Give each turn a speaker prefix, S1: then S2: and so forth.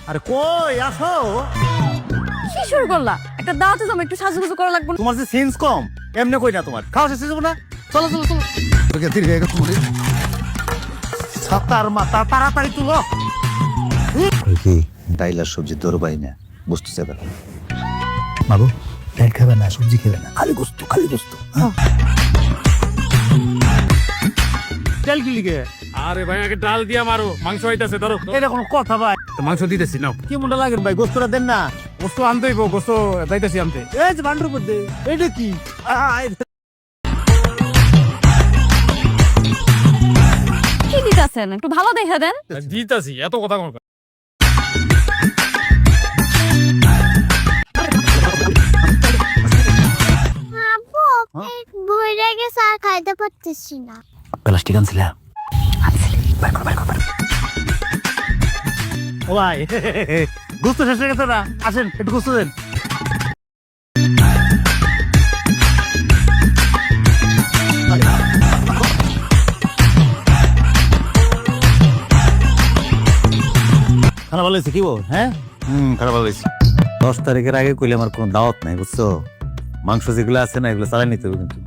S1: আরে কই আসো?
S2: কি শুরু করলা? একটা দাওয়াতে যাবো, একটু সাজুগুজু করা লাগবে না?
S1: তোমার যে সেন্স কম, এমনি কই না তোমার খাওয়া শেষ হয়ে যাবো না? চলো চলো চলো। তোকে ধীরে ধীরে তোমার ছাতার মাথা তাড়াতাড়ি তুলো।
S3: কি ডাইলার সবজি তোর পাই না বস্তু চাবে
S1: বাবু ডাল খাবে না, সবজি খাবে না, খালি গোস্ত খালি গোস্ত। ডাল কি লিখে?
S4: আরে ভাই আগে ডাল দিয়া মারো, মাংস হইতাছে ধরো।
S1: এটা কোনো কথা ভাই?
S4: তো মাংস দিতেছি নাও।
S1: কি মনটা লাগেন ভাই, গোস্তটা দেন না।
S4: গোস্ত আনতে হইব, গোস্ত যাইতেছি আনতে।
S1: এই যে ভান্ডার উপর দে, এটা কি?
S2: কি দিতেছেন? একটু ভালো দেখে দেন।
S4: দিতেছি, এত কথা কর।
S5: বইরা গেছে আর খাইতে পারতেছি না।
S1: প্লাস্টিক আনছিলা? ও ভাই গোস্ত শেষ হয়ে গেছে না, আসেন একটু গোস্ত দেন। খানা ভালো হয়েছে কি বল? হ্যাঁ খারাপ ভালো হয়েছে। 10 তারিখের আগে কইলে আমার কোনো দাওয়াত নাই বুঝছো। মাংস যেগুলো আছে না এগুলো চালাই নিতে হবে কিন্তু।